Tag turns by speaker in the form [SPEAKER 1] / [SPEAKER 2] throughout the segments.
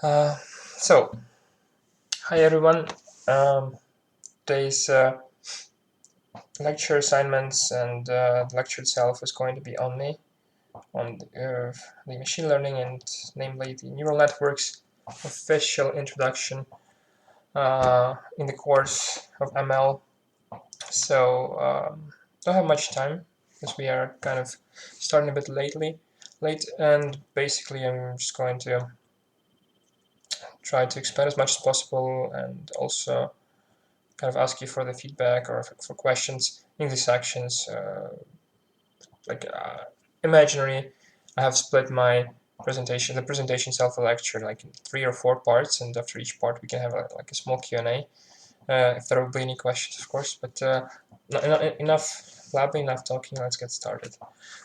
[SPEAKER 1] Uh, so, Hi everyone. Today's lecture assignments and the lecture itself is going to be on me, on the machine learning and namely the neural networks official introduction in the course of ML. So, don't have much time because we are kind of starting a bit late, and basically I'm just going to try to explain as much as possible and also kind of ask you for the feedback or for questions in the sections. Like imaginary, I have split my the presentation itself, a lecture, like in 3 or 4 parts, and after each part we can have like a small Q&A, if there will be any questions, of course. But enough blabbing, enough talking. Let's get started.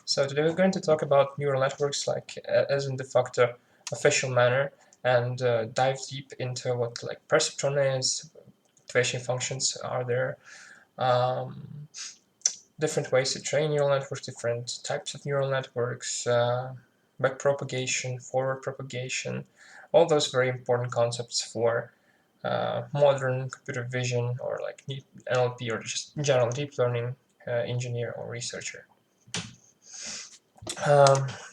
[SPEAKER 1] So today we're going to talk about neural networks, like as in de facto official manner, and dive deep into what like perceptron is, activation functions are there, um, different ways to train neural networks, different types of neural networks, backpropagation, forward propagation, all those very important concepts for modern computer vision or like NLP or just general deep learning engineer or researcher.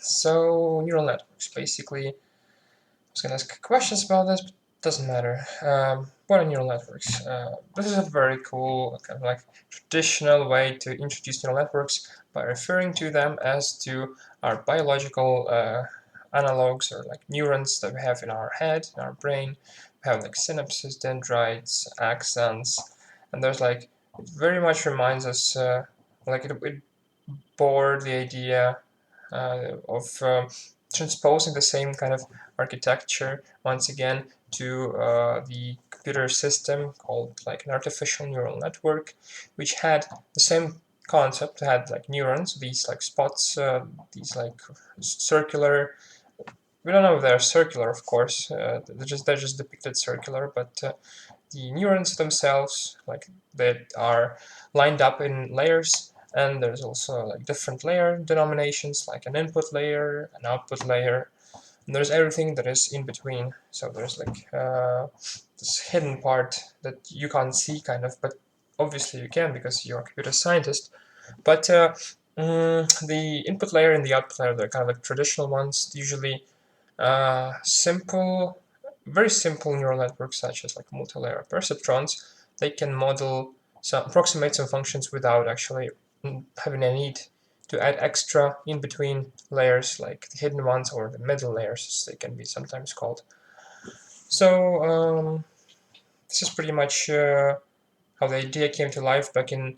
[SPEAKER 1] So neural networks, basically, I was going to ask questions about this, but it doesn't matter. What are neural networks? This is a very cool, kind of like traditional way to introduce neural networks by referring to them as to our biological analogs or like neurons that we have in our head, in our brain. We have like synapses, dendrites, axons, and there's like, it very much reminds us, like it bore the idea of transposing the same kind of architecture once again to the computer system called like an artificial neural network, which had the same concept. It had like neurons, these like spots, these like circular. We don't know if they're circular, of course. They're just depicted circular, but the neurons themselves, like that are lined up in layers, and there's also like different layer denominations, like an input layer, an output layer, and there's everything that is in between. So there's like this hidden part that you can't see, kind of, but obviously you can because you're a computer scientist. But the input layer and the output layer, they're kind of like traditional ones, usually simple, very simple neural networks such as like multi-layer perceptrons. They can approximate some functions without actually having a need to add extra in between layers, like the hidden ones or the middle layers, as they can be sometimes called. So this is pretty much how the idea came to life back in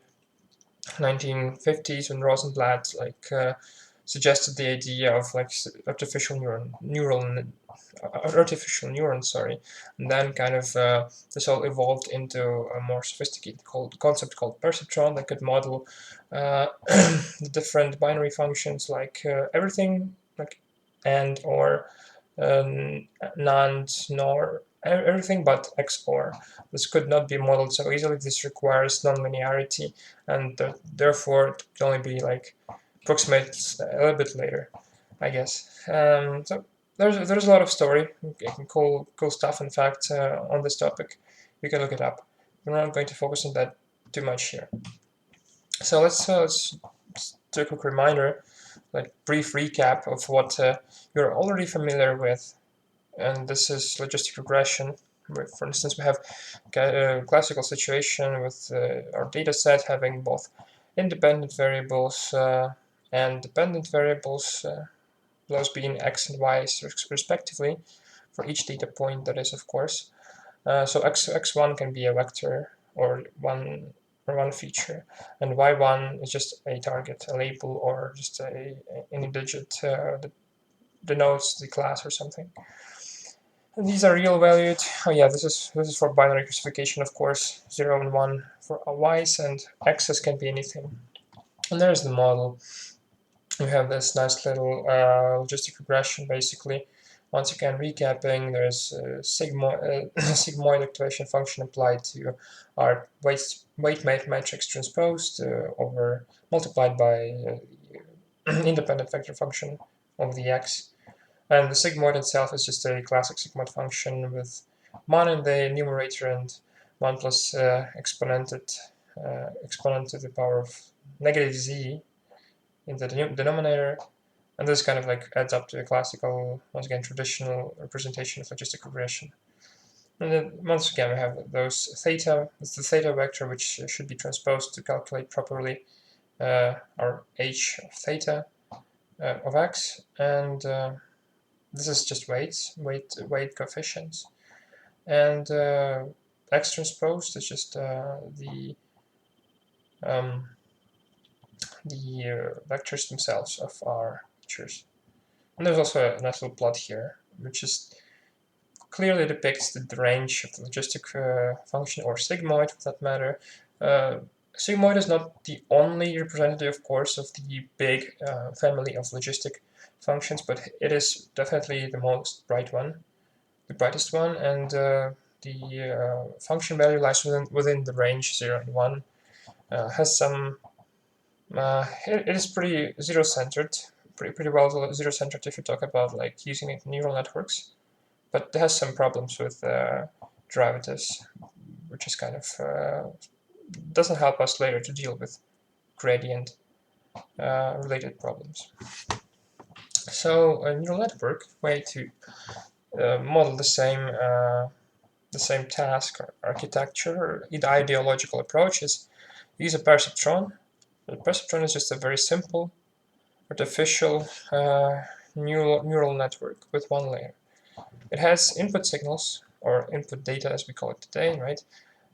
[SPEAKER 1] 1950s when Rosenblatt suggested the idea of like artificial neurons, sorry, and then kind of this all evolved into a more sophisticated concept called perceptron that could model the different binary functions, like everything, like and or NAND, NOR, everything but XOR. This could not be modeled so easily. This requires nonlinearity, and therefore it can only be like approximated a little bit later, I guess. So there's a lot of story, cool stuff, in fact, on this topic. You can look it up. We're not going to focus on that too much here. So let's do a quick reminder, like brief recap of what you're already familiar with, and this is logistic regression. For instance, we have a classical situation with our data set having both independent variables and dependent variables, those being x and y respectively, for each data point, that is, of course. So x1 can be a vector or one feature, and y1 is just a target, a label, or just any digit that denotes the class or something. And these are real valued. Oh yeah, this is for binary classification, of course. 0 and 1 for y's, and x's can be anything. And there's the model. We have this nice little logistic regression, basically. Once again, recapping, there's a sigmoid activation function applied to our weight matrix transposed multiplied by independent vector function of the x. And the sigmoid itself is just a classic sigmoid function with 1 in the numerator and 1 plus exponent to the power of negative z in the denominator. And this kind of like adds up to a classical, once again, traditional representation of logistic regression. And then once again, we have those theta. It's the theta vector, which should be transposed to calculate properly our h of theta of x. And this is just weight coefficients. And x transposed is just the vectors themselves of our features. And there's also a nice little plot here, which is clearly depicts the range of the logistic function, or sigmoid for that matter. Sigmoid is not the only representative, of course, of the big family of logistic functions, but it is definitely the most bright one, the brightest one, and the function value lies within the range 0 and 1. Has some it is pretty zero-centered, pretty well zero-centered if you talk about like using it in neural networks, but it has some problems with derivatives, which is kind of doesn't help us later to deal with gradient related problems. So a neural network way to model the same task or architecture or the ideological approach is use a perceptron. The perceptron is just a very simple artificial neural network with one layer. It has input signals, or input data as we call it today, right?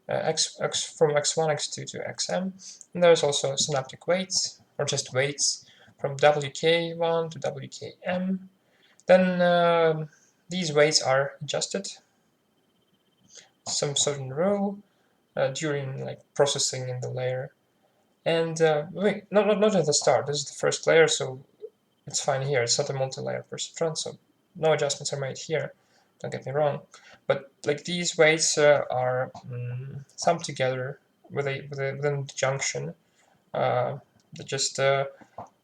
[SPEAKER 1] From x1, x2 to xm. And there's also synaptic weights, or just weights, from wk1 to wkm. Then these weights are adjusted some certain rule during like processing in the layer. And wait, not at the start. This is the first layer, so it's fine here. It's not a multi-layer perceptron, so no adjustments are made here. Don't get me wrong. But like these weights are summed together within the junction. That just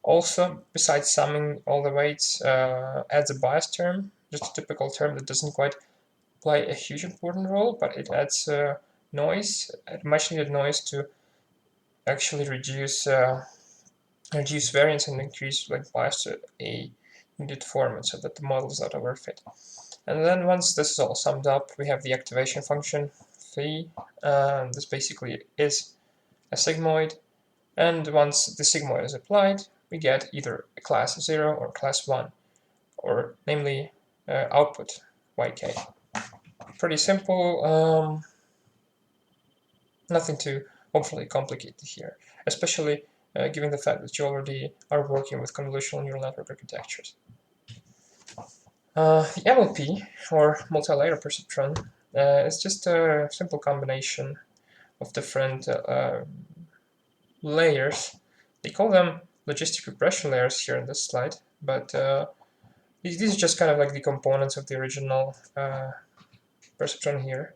[SPEAKER 1] also, besides summing all the weights, adds a bias term, just a typical term that doesn't quite play a huge important role, but it adds noise, much needed noise to actually reduce variance and increase like bias to a needed format so that the model is not overfit. And then once this is all summed up, we have the activation function phi. This basically is a sigmoid, and once the sigmoid is applied, we get either a class 0 or class 1, or namely output yk. Pretty simple, nothing too overly complicated here, especially given the fact that you already are working with convolutional neural network architectures. The MLP, or multi-layer perceptron, is just a simple combination of different layers. They call them logistic regression layers here in this slide, but these are just kind of like the components of the original perceptron here.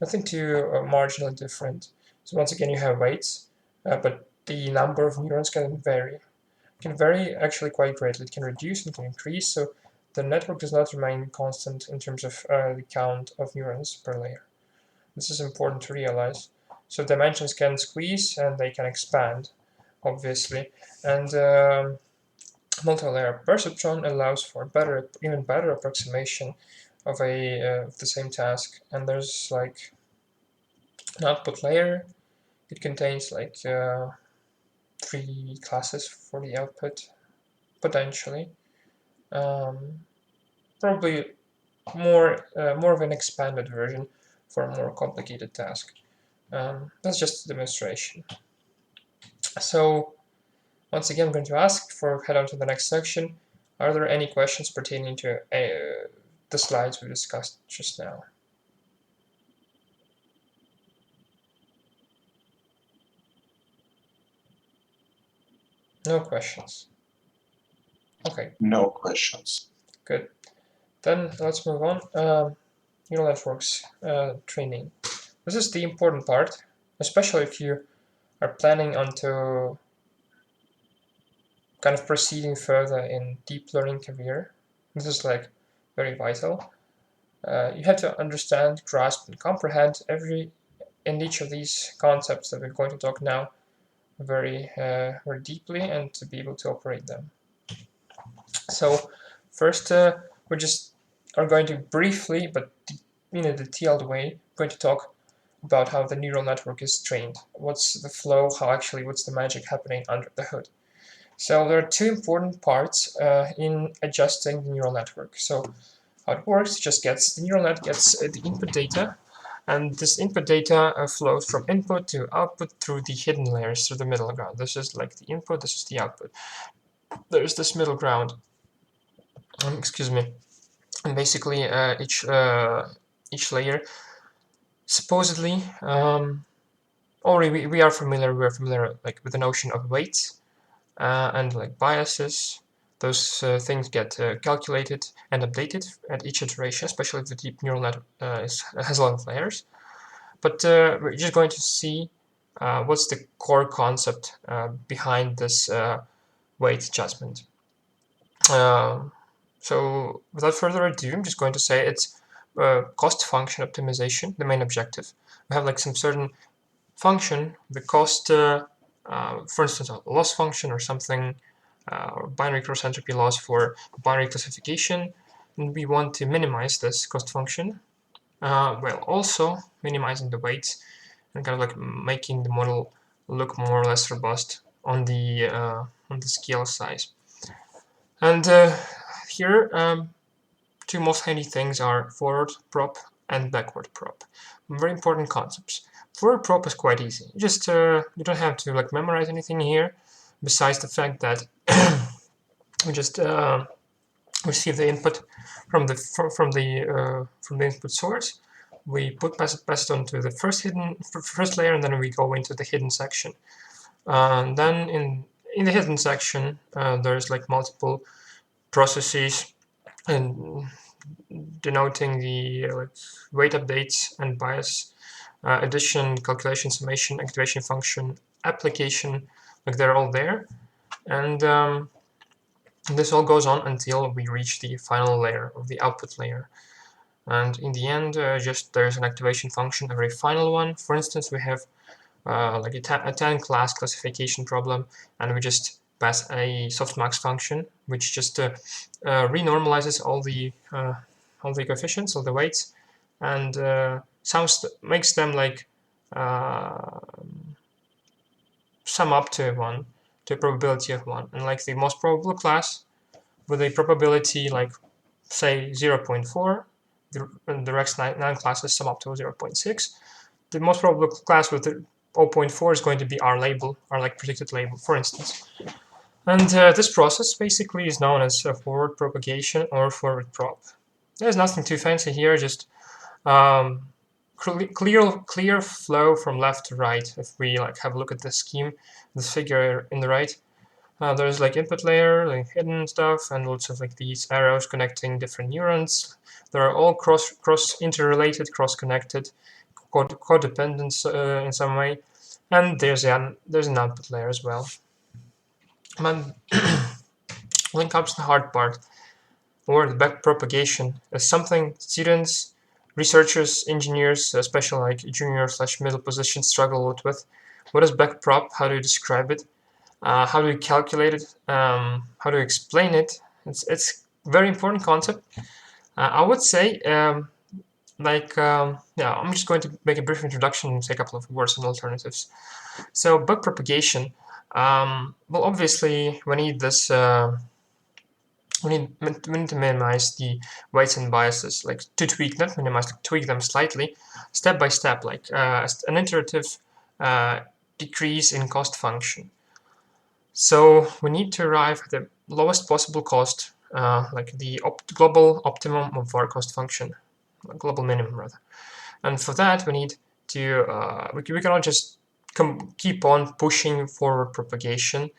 [SPEAKER 1] Nothing too marginally different. So once again, you have weights, but the number of neurons can vary. It can vary actually quite greatly. It can reduce and can increase, so the network does not remain constant in terms of the count of neurons per layer. This is important to realize. So dimensions can squeeze and they can expand, obviously. And multi-layer perceptron allows for even better approximation of the same task. And there's like an output layer. It contains like 3 classes for the output, potentially. Probably more of an expanded version for a more complicated task. That's just a demonstration. So once again, I'm going to head on to the next section. Are there any questions pertaining to the slides we discussed just now? No questions. Okay.
[SPEAKER 2] No questions.
[SPEAKER 1] Good. Then let's move on. Neural networks training. This is the important part, especially if you are planning on to kind of proceeding further in deep learning career, This is like very vital. You have to understand, grasp, and comprehend in each of these concepts that we're going to talk now very deeply, and to be able to operate them. So first, we just are going to briefly, but in a detailed way, going to talk about how the neural network is trained. What's the flow? What's the magic happening under the hood? So there are two important parts in adjusting the neural network. So how it works, the neural net gets the input data, and this input data flows from input to output through the hidden layers, through the middle ground. This is like the input, this is the output. There's this middle ground, excuse me, and basically each layer supposedly, already we're familiar like with the notion of weights and like biases. Those things get calculated and updated at each iteration, especially if the deep neural net has a lot of layers. But we're just going to see what's the core concept behind this weight adjustment. So without further ado, I'm just going to say it's cost function optimization, the main objective. We have like some certain function, the cost, for instance, a loss function or something, or binary cross entropy loss for binary classification, and we want to minimize this cost function, while also minimizing the weights and kind of like making the model look more or less robust on the scale size. And here, two most handy things are forward prop and backward prop. Very important concepts. Forward prop is quite easy. Just you don't have to like memorize anything here, besides the fact that we just receive the input from the input source. We pass it on to the first layer, and then we go into the hidden section. And then in the hidden section, there's like multiple processes and denoting the weight updates and bias, addition, calculation, summation, activation function, application, like they're all there. And this all goes on until we reach the final layer, or the output layer. And in the end, just there's an activation function, a very final one. For instance, we have like a 10 class classification problem, and we just pass a softmax function, which just renormalizes all the coefficients, all the weights, and makes them like sum up to one, to a probability of 1. And like the most probable class with a probability like say 0.4, the rest 9 classes sum up to 0.6. The most probable class with 0.4 is going to be our label, our like predicted label, for instance. And this process basically is known as forward propagation or forward prop. There's nothing too fancy here, just clear flow from left to right. If we like have a look at the scheme, this figure in the right, there's like input layer, like hidden stuff, and lots of like these arrows connecting different neurons. They're all cross interrelated, cross connected, codependent in some way. And there's an output layer as well. And when it comes to the hard part, or the backpropagation, is something students, researchers, engineers, especially like junior/middle positions, struggle with. What is backprop? How do you describe it? How do you calculate it? How do you explain it? It's a very important concept. I would say, yeah, I'm just going to make a brief introduction and say a couple of words on alternatives. So backpropagation, well, obviously we need this. We need to minimize the weights and biases, like to tweak, not minimize, like tweak them slightly, step by step, like an iterative decrease in cost function. So we need to arrive at the lowest possible cost, like the global optimum of our cost function, global minimum rather. And for that we need to, we cannot just keep on pushing forward propagation.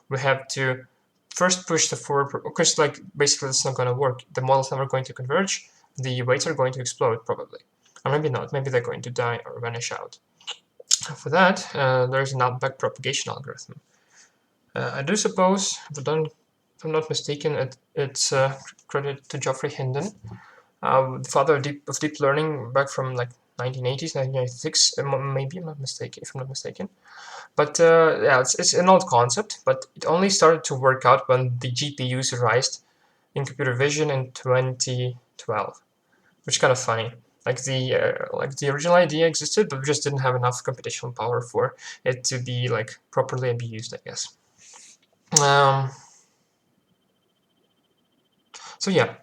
[SPEAKER 1] We have to first push the forward, because like basically it's not going to work. The model's never going to converge. The weights are going to explode probably, or maybe not. Maybe they're going to die or vanish out. For that, there's an backpropagation algorithm. I do suppose I've done if I'm not mistaken, it's credited to Geoffrey Hinton, the father of deep learning back from like 1980s, 1996, maybe I'm not mistaken, if I'm not mistaken. But yeah, it's an old concept, but it only started to work out when the GPUs arose in computer vision in 2012, which is kind of funny. Like the original idea existed, but we just didn't have enough computational power for it to be like properly abused, I guess. So yeah,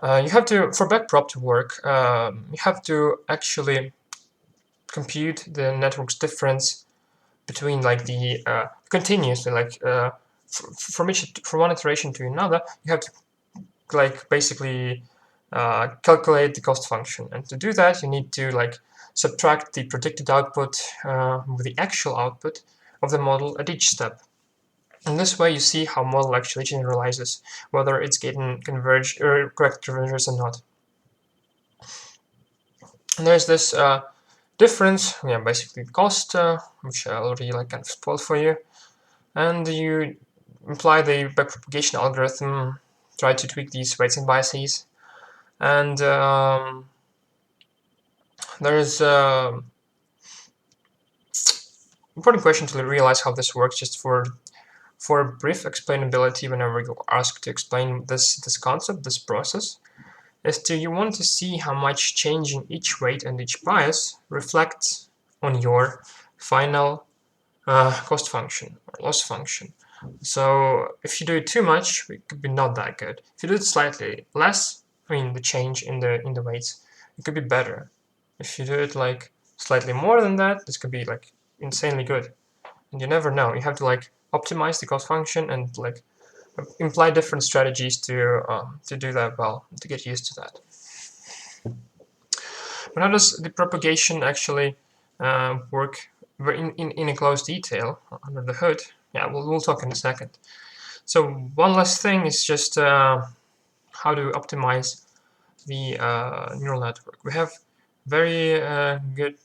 [SPEAKER 1] you have to, for backprop to work, you have to actually compute the network's difference between like the continuously, like from one iteration to another, you have to like basically calculate the cost function. And to do that, you need to like subtract the predicted output with the actual output of the model at each step. And this way you see how model actually generalizes, whether it's getting converged or correct convergence or not. And there's this difference, yeah, basically cost, which I already like kind of spoiled for you. And you imply the backpropagation algorithm, try to tweak these weights and biases. And there's an important question to realize how this works, just for brief explainability whenever you're asked to explain this concept, this process, is to you want to see how much changing each weight and each bias reflects on your final cost function or loss function. So if you do it too much, it could be not that good. If you do it slightly less, I mean the change in the weights, it could be better. If you do it like slightly more than that, this could be like insanely good. And you never know. You have to like optimize the cost function and like imply different strategies to do that well, to get used to that. But how does the propagation actually work in a close detail under the hood? Yeah, we'll talk in a second. So one last thing is just how to optimize the neural network. We have very good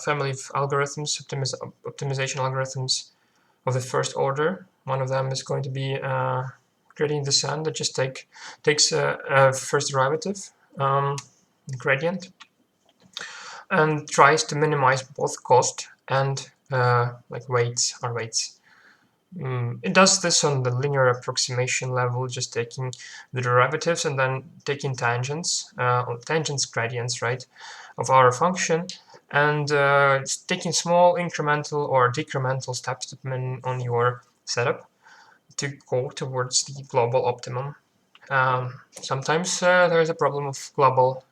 [SPEAKER 1] family of algorithms, optimization algorithms of the first order. One of them is going to be gradient descent, that just takes a first derivative, gradient, and tries to minimize both cost and like weights. It does this on the linear approximation level, just taking the derivatives and then taking tangents, tangents gradients, right, of our function, and it's taking small incremental or decremental steps depending on your setup to go towards the global optimum. Sometimes there is a problem of global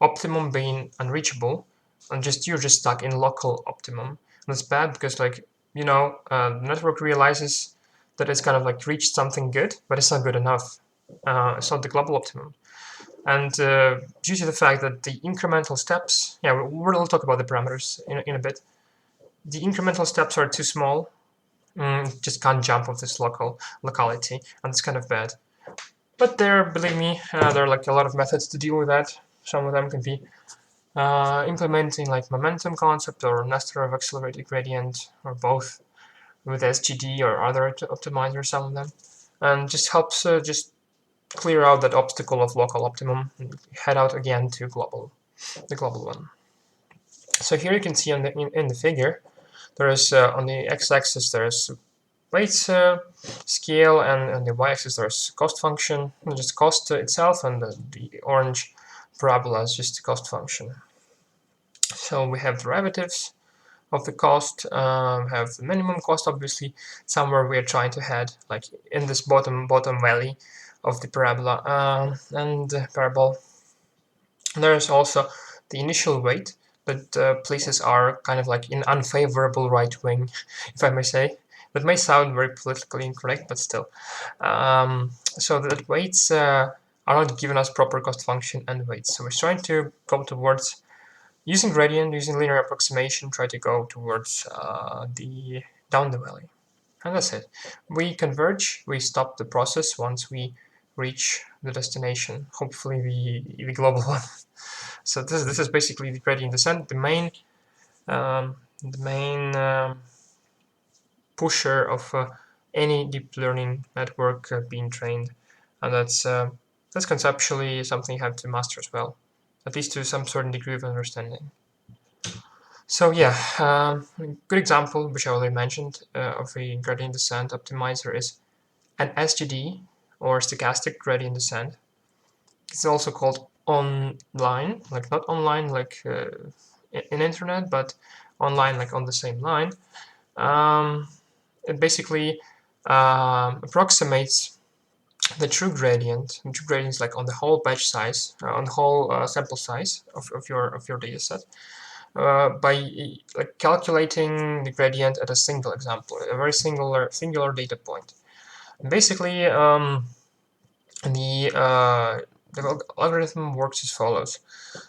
[SPEAKER 1] optimum being unreachable, and you're just stuck in local optimum. And that's bad because, like, the network realizes that it's kind of like reached something good, but it's not good enough. It's not the global optimum. And due to the fact that the incremental steps, yeah, we'll talk about the parameters in a bit. The incremental steps are too small, just can't jump off this locality, and it's kind of bad. But believe me, there are like a lot of methods to deal with that. Some of them can be implementing like momentum concept or Nesterov accelerated gradient, or both with SGD or other optimizers, some of them, and just helps just clear out that obstacle of local optimum and head out again to the global one. So here you can see in the figure, there is on the x-axis there's weights scale, and on the y-axis there's cost function, just cost itself, and the orange parabola is just the cost function. So we have derivatives of the cost, have the minimum cost, obviously somewhere we are trying to head, like in this bottom valley of the parabola and parabol. There's also the initial weight that places are kind of like in unfavorable right wing, if I may say. That may sound very politically incorrect, but still. So that weights are not giving us proper cost function and weights. So we're trying to go towards using gradient, using linear approximation, try to go towards down the valley. And that's it. We converge, we stop the process once we reach the destination, hopefully the global one. So this is basically the gradient descent. The main pusher of any deep learning network being trained, and that's conceptually something you have to master as well, at least to some certain degree of understanding. So yeah, a good example, which I already mentioned, of a gradient descent optimizer is an SGD, or stochastic gradient descent. It's also called online, like not online like in internet, but online like on the same line. It basically approximates the true gradient. The true gradient is like on the whole batch size, on the whole sample size of your data set, by like calculating the gradient at a single example, a very singular data point. And basically, the algorithm works as follows.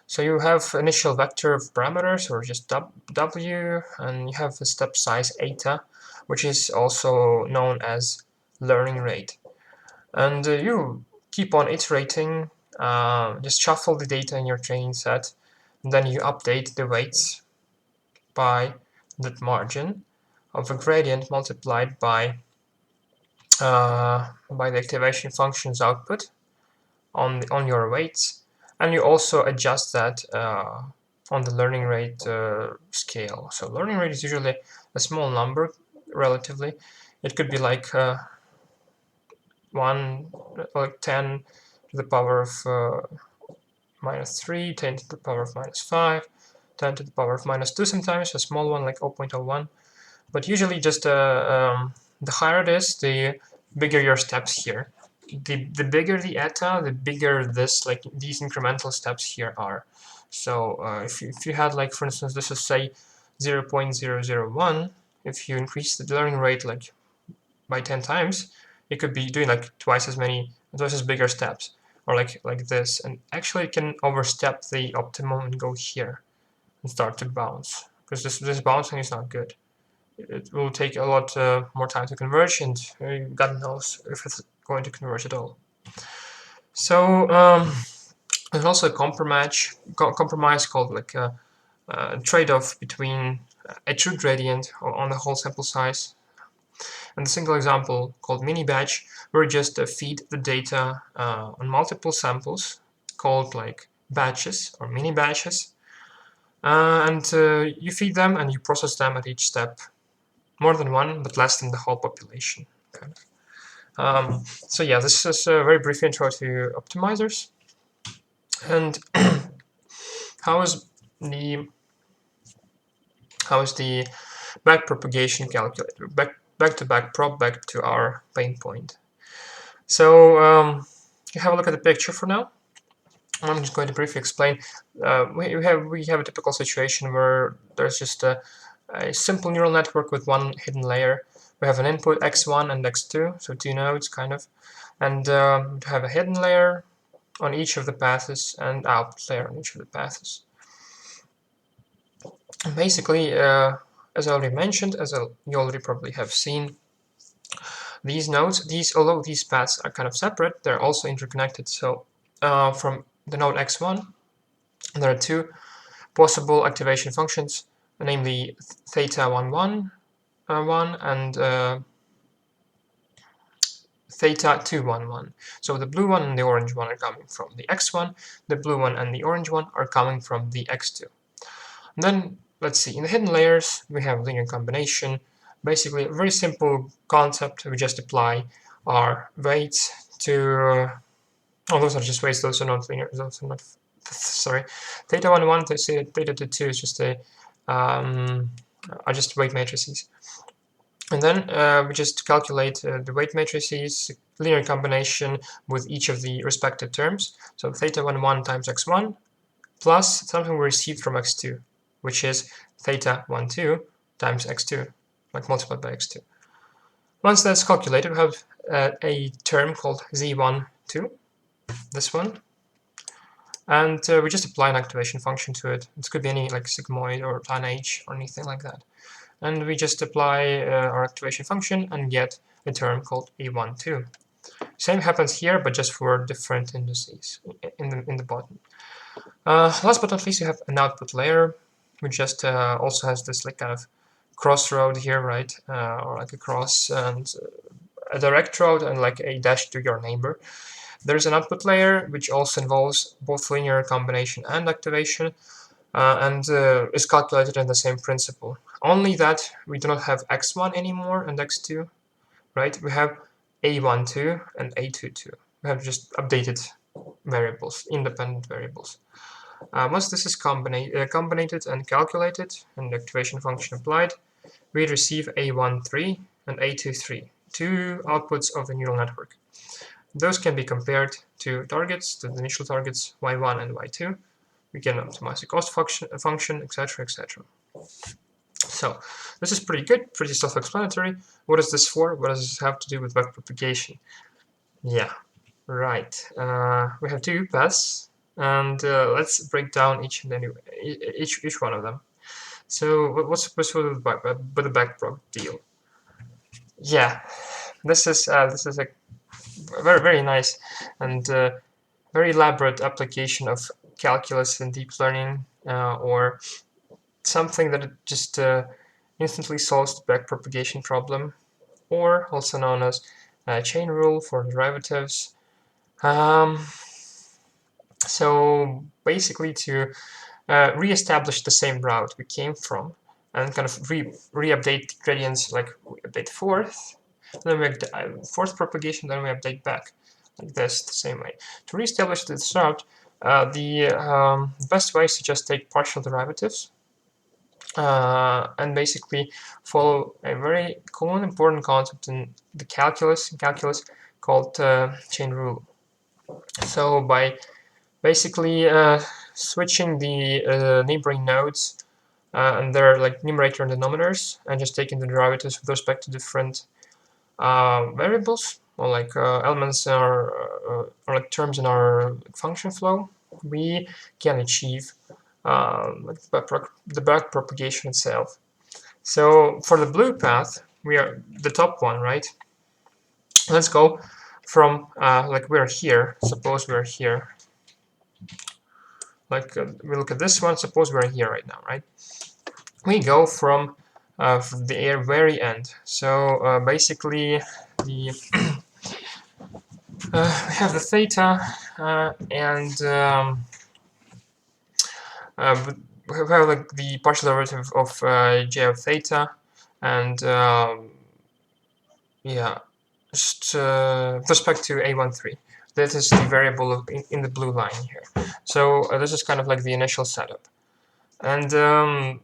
[SPEAKER 1] So you have initial vector of parameters, or just w, and you have a step size eta, which is also known as learning rate. And you keep on iterating, just shuffle the data in your training set, and then you update the weights by that margin of a gradient multiplied by the activation function's output on your weights, and you also adjust that on the learning rate scale. So learning rate is usually a small number relatively. It could be like 10 to the power of -3, 10 to the power of -5, 10 to the power of -2 sometimes, a small one like 0.01. But usually just the higher it is, the bigger your steps here. The bigger the eta, the bigger these incremental steps here are. So if you had, like, for instance, this is say 0.001, if you increase the learning rate like by 10 times, it could be doing like twice as bigger steps, or like this, and actually it can overstep the optimum and go here and start to bounce, because this bouncing is not good. It will take a lot more time to converge, and God knows if it's going to converge at all. So there's also a compromise called like a trade-off between a true gradient on the whole sample size and a single example called mini batch, where you just feed the data on multiple samples called like batches or mini batches, and you feed them and you process them at each step. More than one, but less than the whole population, kind of. So yeah, this is a very brief intro to optimizers. And how is the backpropagation calculator? Back to backprop, back to our pain point. So you have a look at the picture for now. I'm just going to briefly explain. We have a typical situation where there's just a simple neural network with one hidden layer. We have an input x1 and x2, so two nodes kind of, and we have a hidden layer on each of the paths and output layer on each of the paths. And basically, as I already mentioned, you already probably have seen, these nodes, although these paths are kind of separate, they're also interconnected. So from the node x1, there are two possible activation functions, namely theta11 and theta211. So the blue one and the orange one are coming from the x1, the blue one and the orange one are coming from the x2. And then let's see, in the hidden layers we have linear combination. Basically a very simple concept. We just apply our weights to those are just weights, those are not linear, those are not, sorry, theta11 to theta22 is just are just weight matrices. And then we just calculate the weight matrices, linear combination with each of the respective terms. So theta11 times x1 plus something we received from x2, which is theta12 times x2, like multiplied by x2. Once that's calculated, we have a term called z12, this one, and we just apply an activation function to it. It could be any like sigmoid or tan h or anything like that. And we just apply our activation function and get a term called a12. Same happens here, but just for different indices in the bottom. Last but not least, you have an output layer, which just also has this like kind of crossroad here, right? Or like a cross, and a direct route and like a dash to your neighbor. There's an output layer, which also involves both linear combination and activation, and is calculated in the same principle. Only that we do not have x1 anymore and x2, right? We have a12 and a22. We have just updated variables, independent variables. Once this is combined and calculated, and the activation function applied, we receive a13 and a23, two outputs of the neural network. Those can be compared to targets, to the initial targets y1 and y2. We can optimize the cost function, etc., etc. So this is pretty good, pretty self-explanatory. What is this for? What does this have to do with backpropagation? Yeah, right. We have two paths, and let's break down each one of them. So what's supposed to with the backprop deal? Yeah, this is a very nice and very elaborate application of calculus and deep learning, or something that just instantly solves the backpropagation problem, or also known as chain rule for derivatives. So basically, to re-establish the same route we came from and kind of re-update gradients, like we update fourth, then we fourth propagation, then we update back like this, the same way. To re-establish this route, the best way is to just take partial derivatives and basically follow a very cool and important concept in the calculus called chain rule. So by basically switching the neighboring nodes and their like numerator and denominators, and just taking the derivatives with respect to different variables, or like elements in our or like terms in our function flow, we can achieve the backpropagation itself. So for the blue path, we are the top one, right? Let's go from like we're here. Suppose we're here. Like we look at this one. Suppose we're here right now, right? We go from the very end. So basically, the we have the theta and we have like the partial derivative of j of theta, and yeah, just with respect to a13. That is the variable in the blue line here. So this is kind of like the initial setup. And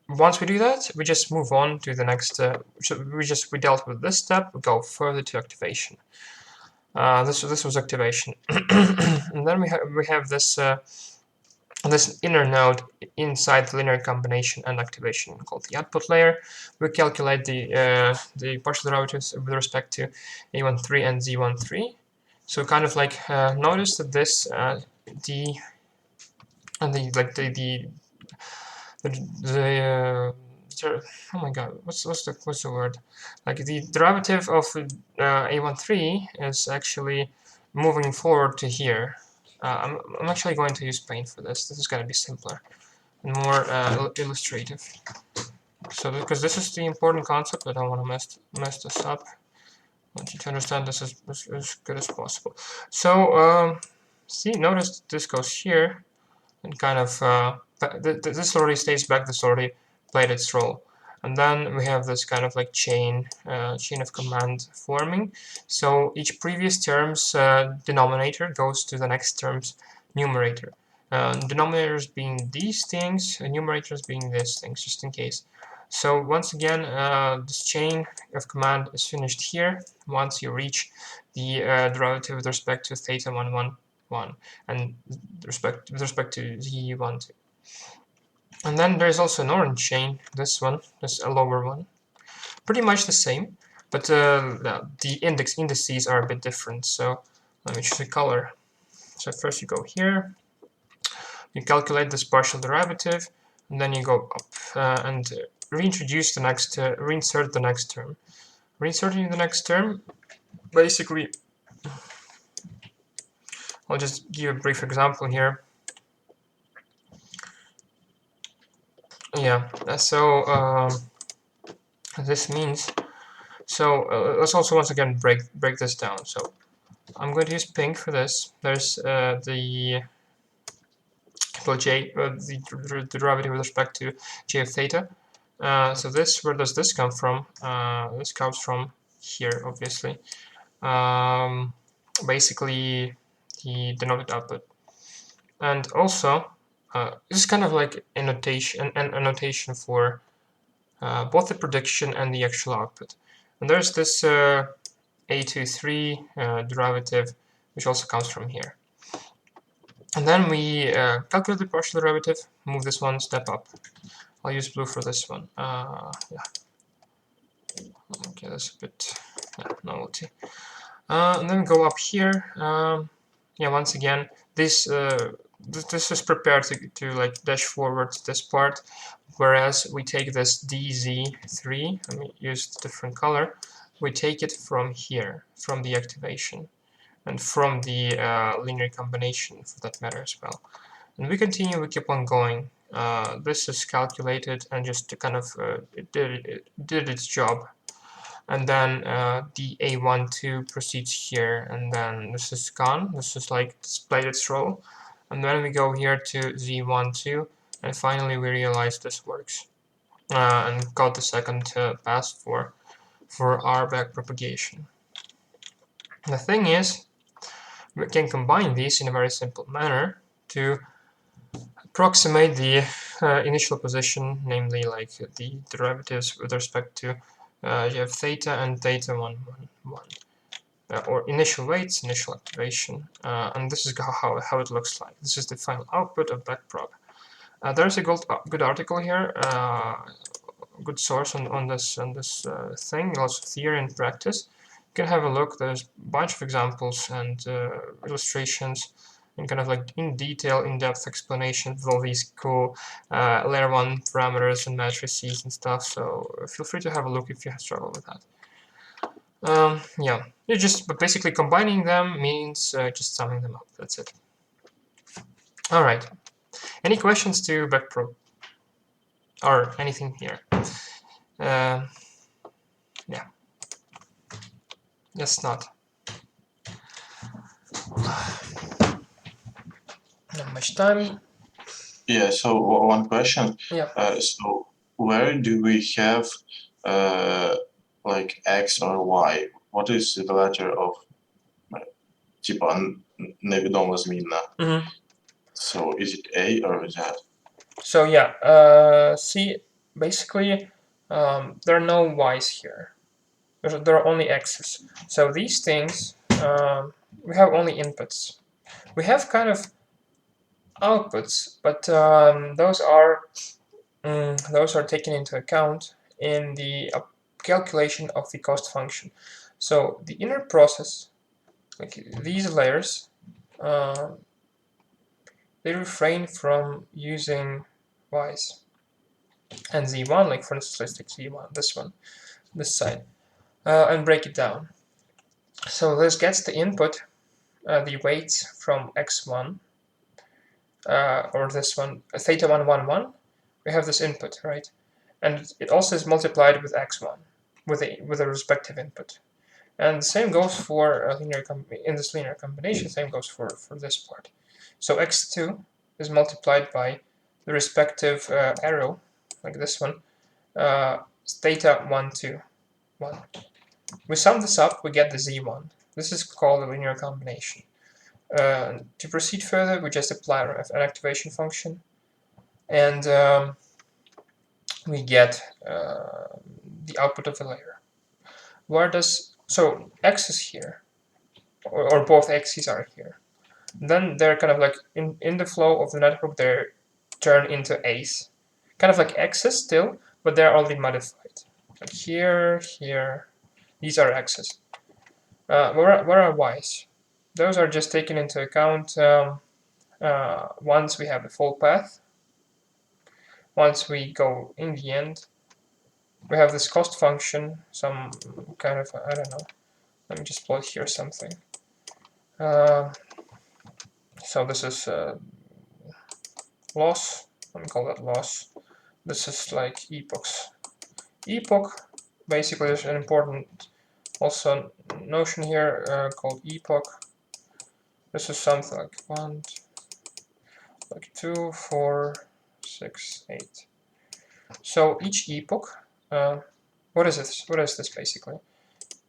[SPEAKER 1] once we do that, we just move on to the next. We dealt with this step. We go further to activation. This was activation, and then we have this this inner node inside the linear combination and activation called the output layer. We calculate the partial derivatives with respect to a13 and z13. So kind of like notice that this oh my god, what's the word? Like the derivative of a13 is actually moving forward to here. I'm actually going to use paint for this. This is going to be simpler and more illustrative. So because this is the important concept, I don't want to mess this up. I want you to understand this as good as possible. So see, notice this goes here, and kind of this already stays back. This already played its role. And then we have this kind of like chain of command forming. So each previous term's denominator goes to the next term's numerator. Denominators being these things, and numerators being these things, just in case. So once again, this chain of command is finished here once you reach the derivative with respect to theta 1, and with respect to z12. And then there's also an orange chain, this one, this a lower one. Pretty much the same, but the indices are a bit different, so let me choose a color. So first you go here, you calculate this partial derivative, and then you go up and reintroduce the next, reinsert the next term. Reinserting the next term, basically, I'll just give a brief example here. Yeah, so this means, So let's also once again break this down. So I'm going to use pink for this. There's the capital J, the derivative with respect to j of theta. So this, where does this come from? This comes from here, obviously. Basically, the denoted output. And also, this is kind of like a notation for both the prediction and the actual output. And there's this A23 derivative, which also comes from here. And then we calculate the partial derivative, move this one step up. I'll use blue for this one. Yeah. Okay, that's a bit novelty. And then go up here. Yeah, once again, this is prepared to like dash forward this part, whereas we take this DZ3, let me use a different color, we take it from here, from the activation, and from the linear combination for that matter as well. And we continue, we keep on going. This is calculated and just to kind of it did its job. And then the A12 proceeds here, and then this is gone. This is like displayed its role. And then we go here to Z12, and finally we realize this works. And got the second pass for our backpropagation. The thing is, we can combine these in a very simple manner to approximate the initial position, namely like the derivatives with respect to you have theta and theta 1, 1, 1. Or initial weights, initial activation, and this is how it looks like. This is the final output of backprop. There's a good article here, good source on this thing, lots of theory and practice. You can have a look. There's a bunch of examples and illustrations and kind of like in detail, in-depth explanations with all these cool layer 1 parameters and matrices and stuff. So feel free to have a look if you struggle with that. Yeah, but basically combining them means just summing them up. That's it. All right. Any questions to backprop or anything here? Yeah. Yes, not. Not much time.
[SPEAKER 2] Yeah. So one question.
[SPEAKER 1] Yeah.
[SPEAKER 2] So where do we have like X or Y? What is the letter of типа невідома змінна? So is it A or Z?
[SPEAKER 1] So yeah, see, basically there are no Y's here. There are only X's. So these things, we have only inputs. We have kind of outputs, but those are taken into account in the calculation of the cost function. So the inner process, like these layers, they refrain from using y's. And z1, like for instance, let's take z1, this one, this side, and break it down. So this gets the input, the weights from x1, or this one, theta 1, 1, 1. We have this input, right? And it also is multiplied with x1, with a respective input. And the same goes for in this linear combination, same goes for this part. So x2 is multiplied by the respective arrow, like this one, theta 1, 2, 1. We sum this up, we get the z1. This is called a linear combination. To proceed further, we just apply an activation function, and we get the output of the layer. So x is here, or both x's are here. Then they're kind of like in the flow of the network, they're turned into a's, kind of like x's still, but they're already modified. Like here, here, these are x's. Where are y's? Those are just taken into account once we have the full path. Once we go in the end, we have this cost function, some kind of, I don't know, let me just plot here something. So this is loss, let me call that loss. This is like epochs. Epoch basically there's an important also notion here called epoch. This is something like 1, like 2, 4, 6, 8. So each epoch, what is this? What is this basically?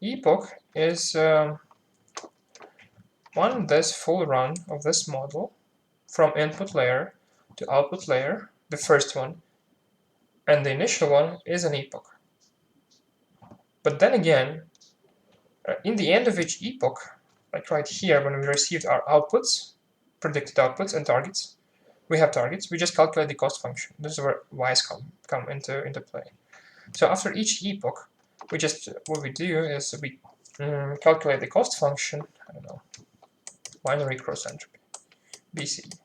[SPEAKER 1] Epoch is this full run of this model from input layer to output layer, the first one, and the initial one is an epoch. But then again, in the end of each epoch, like right here, when we received our outputs, predicted outputs and targets, we have targets, we just calculate the cost function. This is where y's come into play. So after each epoch, what we do is we calculate the cost function, I don't know, binary cross entropy, BC.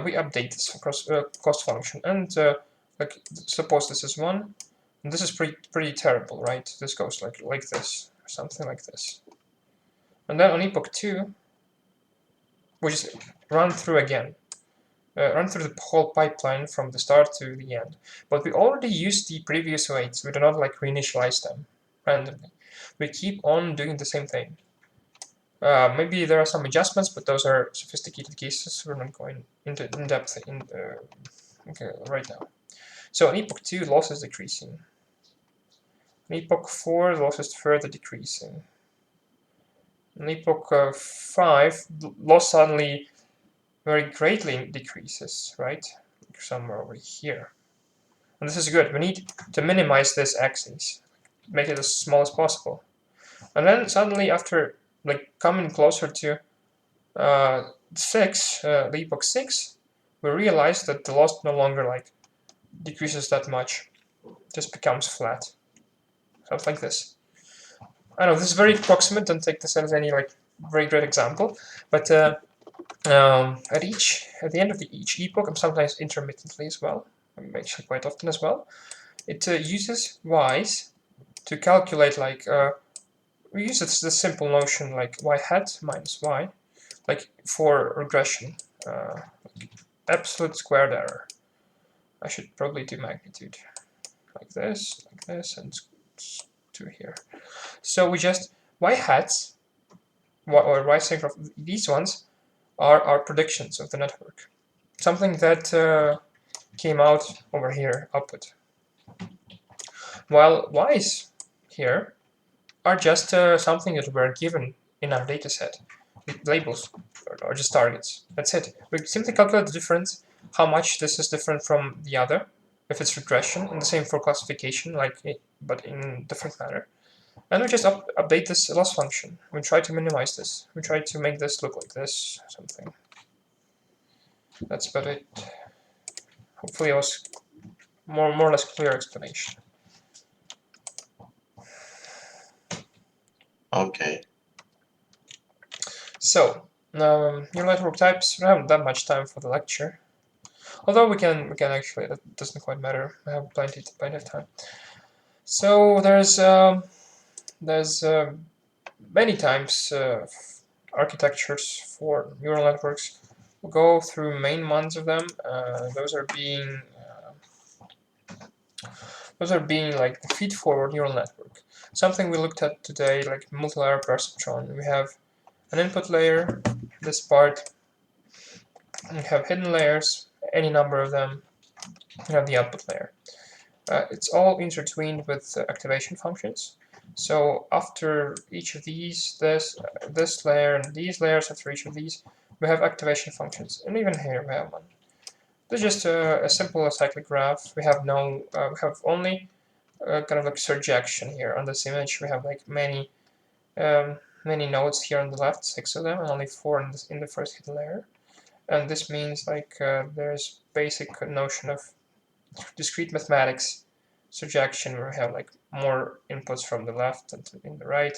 [SPEAKER 1] We update this cost function, and like suppose this is 1, and this is pretty terrible, right? This goes like this, or something like this. And then on epoch 2, we just run through again. Run through the whole pipeline from the start to the end. But we already used the previous weights. We do not like reinitialize them randomly. We keep on doing the same thing. Maybe there are some adjustments, but those are sophisticated cases. We're not going into in depth right now. So in epoch 2, loss is decreasing. In epoch 4, loss is further decreasing. In epoch 5, loss suddenly very greatly decreases, right? Somewhere over here. And this is good. We need to minimize this axis, make it as small as possible. And then suddenly, after like coming closer to 6, the epoch 6, we realize that the loss no longer like decreases that much, just becomes flat. Something like this. I know this is very approximate. Don't take this as any like very great example, but at the end of each epoch, and sometimes intermittently as well, actually quite often as well, it uses y's to calculate like we use the simple notion like y hat minus y, like for regression, like absolute squared error. I should probably do magnitude like this, and to here. So we just y hats or y sigma, these ones are our predictions of the network. Something that came out over here, output. While y's here are just something that were given in our dataset, labels or just targets. That's it. We simply calculate the difference, how much this is different from the other, if it's regression, and the same for classification, but in different manner. And we just update this loss function. We try to minimize this. We try to make this look like this, something. That's about it. Hopefully it was more or less clear explanation.
[SPEAKER 2] Okay.
[SPEAKER 1] So, neural network types. We don't have that much time for the lecture. Although we can actually, that doesn't quite matter. We have plenty of time. So there's many types of architectures for neural networks. We'll go through main ones of them. Those are being like the feed-forward neural network. Something we looked at today, like multilayer perceptron. We have an input layer, this part. We have hidden layers, any number of them. We have the output layer. It's all intertwined with activation functions. So after each of these, this layer and these layers, after each of these, we have activation functions. And even here we have one. This is just a simple cyclic graph. We have we have only kind of like surjection here on this image. We have like many nodes here on the left, 6 of them, and only 4 in the first hidden layer. And this means like there's basic notion of discrete mathematics surjection, where we have like more inputs from the left and in the right,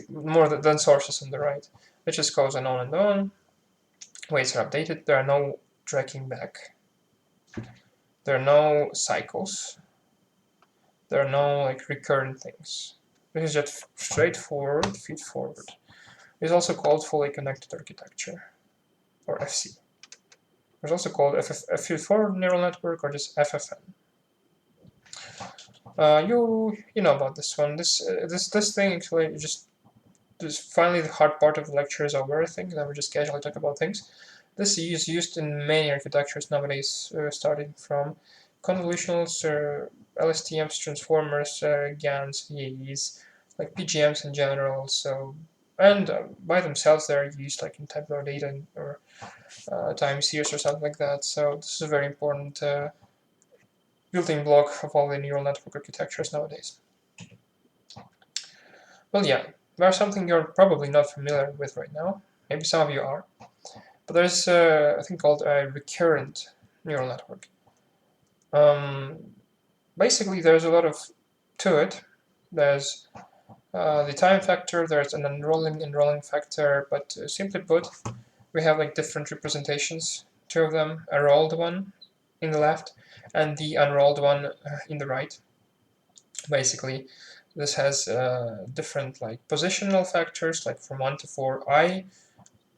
[SPEAKER 1] more than sources on the right. It just goes on and on. Weights are updated. There are no tracking back. There are no cycles. There are no like recurrent things. This is just straightforward feed forward. It's also called fully connected architecture, or FC. It's also called a feed forward neural network, or just FFN. You know about this one. This thing actually just finally the hard part of the lecture is over. I think now we just casually talk about things. This is used in many architectures nowadays, starting from convolutionals, LSTMs, transformers, GANs, VAEs, like PGMs in general. So, and by themselves, they're used like in tabular data or time series or something like that. So this is a very important building block of all the neural network architectures nowadays. Well, yeah, there's something you're probably not familiar with right now. Maybe some of you are. But there's a thing called a recurrent neural network. Basically, there's a lot of to it. There's the time factor, there's an enrolling factor, but simply put, we have like different representations, two of them, a rolled one in the left and the unrolled one in the right. Basically, this has different like positional factors, like from 1 to 4.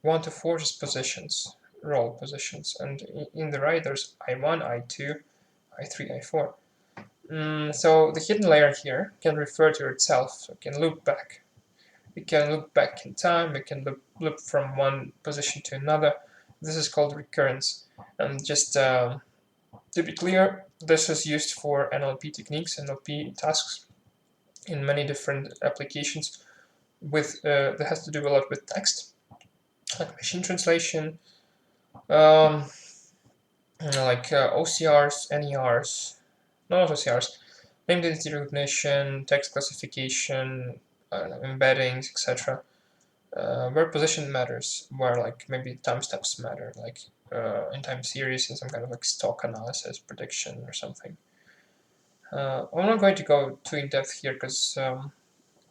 [SPEAKER 1] 1 to 4 is positions, roll positions, and in the right there's I1, I2, I3, I4. So the hidden layer here can refer to itself, so it can loop back. It can loop back in time, it can loop from one position to another. This is called recurrence. And just to be clear, this is used for NLP techniques, NLP tasks in many different applications that has to do a lot with text, like machine translation, like OCRs, NERs, not OCRs, named entity recognition, text classification, embeddings, etc. Where position matters, where like maybe time steps matter, like in time series in some kind of like stock analysis, prediction, or something. I'm not going to go too in depth here because I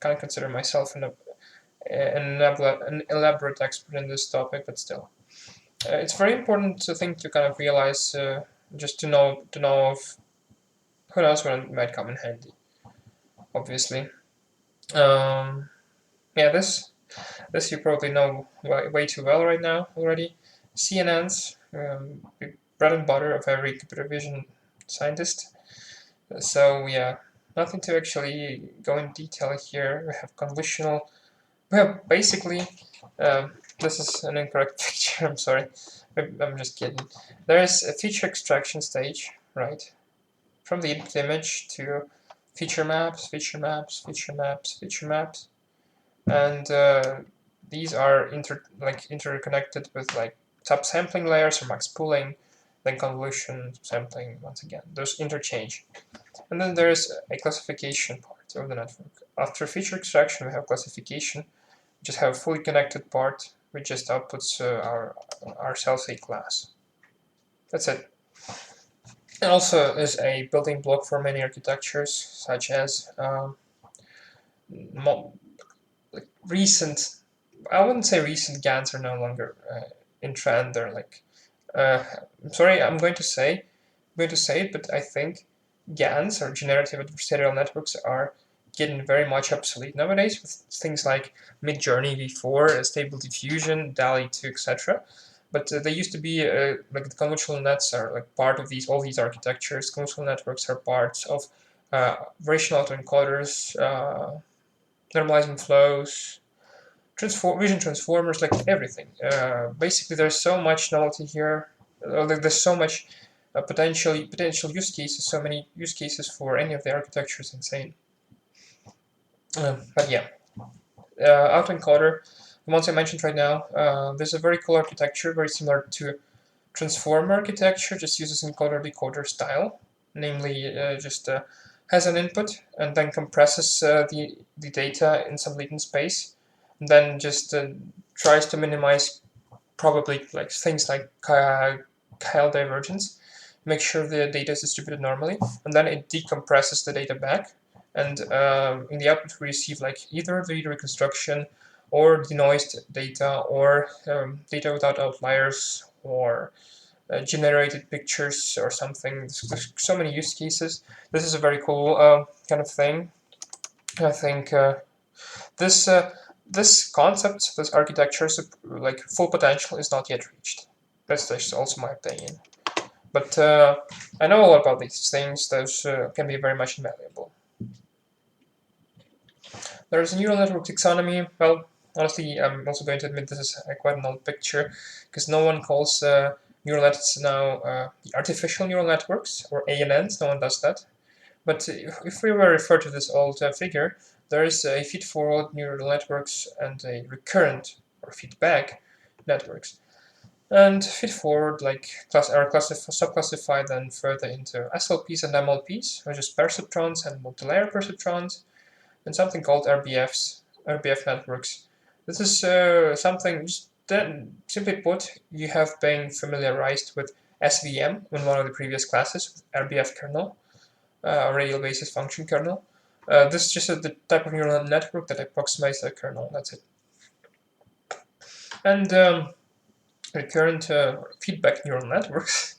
[SPEAKER 1] can't consider myself an elaborate expert in this topic, but still, it's very important to kind of realize, just to know of who knows when it might come in handy. Obviously, yeah, this you probably know way too well right now already. CNNs, the bread and butter of every computer vision scientist. So yeah, nothing to actually go in detail here. We have convolutional. We have basically. This is an incorrect picture. I'm sorry. I'm just kidding. There is a feature extraction stage, right? From the input image to feature maps, feature maps, feature maps, feature maps, and these are interconnected with like subsampling layers or max pooling, then convolution sampling once again. Those interchange, and then there's a classification part of the network. After feature extraction, we have classification. We just have a fully connected part, which just outputs our cell-say class. That's it. It also is a building block for many architectures, such as recent. I wouldn't say recent GANs are no longer in trend. They're like, I'm sorry, I'm going to say it, but I think GANs or generative adversarial networks are getting very much obsolete nowadays with things like Midjourney v4, Stable Diffusion, DALL-E 2, etc. But they used to be like the convolutional nets are like part of all these architectures. Convolutional networks are parts of variational autoencoders, normalizing flows, vision transformers, like everything. Basically, there's so much novelty here. There's so much potential use cases. So many use cases for any of the architectures. Insane. But yeah, autoencoder. The ones I mentioned right now. There's a very cool architecture, very similar to transformer architecture. Just uses encoder decoder style. Namely, just has an input and then compresses the data in some latent space. And then just tries to minimize probably like things like Kyle divergence, make sure the data is distributed normally, and then it decompresses the data back. And in the output, we receive like either the reconstruction or denoised data or data without outliers or generated pictures or something. There's so many use cases. This is a very cool kind of thing. I think this this concept, this architecture's like full potential is not yet reached. That's also my opinion. But I know a lot about these things. Those can be very much invaluable. There's a neural network taxonomy. Well, honestly, I'm also going to admit this is quite an old picture, because no one calls neural nets now artificial neural networks, or ANNs. No one does that. But if we were to refer to this old figure, there is a feed-forward neural networks and a recurrent or feedback networks. And feed-forward are subclassified then further into SLPs and MLPs, which is perceptrons and multilayer perceptrons, and something called RBF networks. This is something, then simply put, you have been familiarized with SVM in one of the previous classes, RBF kernel, radial basis function kernel. This is just the type of neural network that approximates a kernel, that's it. And recurrent feedback neural networks,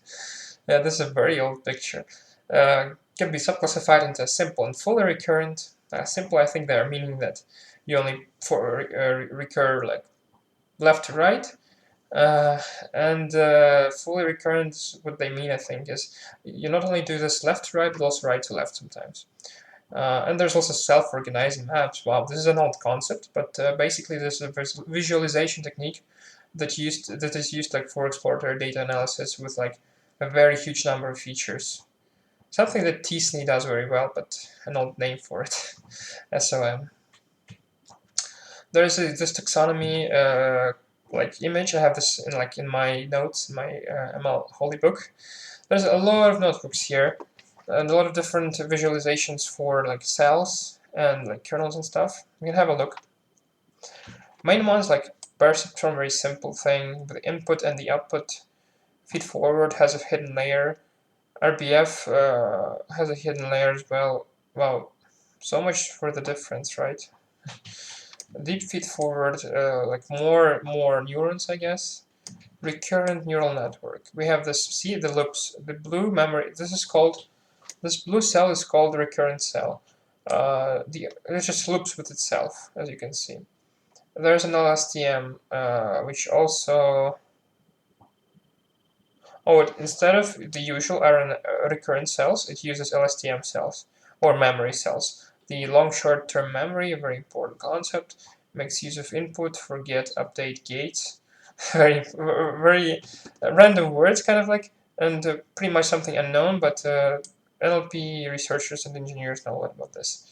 [SPEAKER 1] yeah, this is a very old picture, can be subclassified into simple and fully recurrent. Simple, I think they're meaning that you only recur like left to right, and fully recurrent, what they mean, I think, is you not only do this left to right, but also right to left sometimes. And there's also self-organizing maps. Wow, this is an old concept, but basically this is a visualization technique that is used like for exploratory data analysis with like a very huge number of features. Something that TSNE does very well, but an old name for it, SOM. There's this taxonomy like image. I have this in my notes, in my ML holy book. There's a lot of notebooks here, and a lot of different visualizations for like cells and like kernels and stuff. We can have a look. Main ones like Perceptron, very simple thing with the input and the output. Feed forward has a hidden layer. RBF has a hidden layer as well. Wow, so much for the difference, right? Deep feed forward, like more neurons, I guess. Recurrent neural network. We have this. See the loops. The blue memory. This blue cell is called the recurrent cell. It just loops with itself, as you can see. There's an LSTM, which also. Oh, instead of the usual recurrent cells, it uses LSTM cells or memory cells. The long short-term memory, a very important concept, makes use of input, forget, update gates. very random words, kind of like, and pretty much something unknown, but NLP researchers and engineers know a lot about this.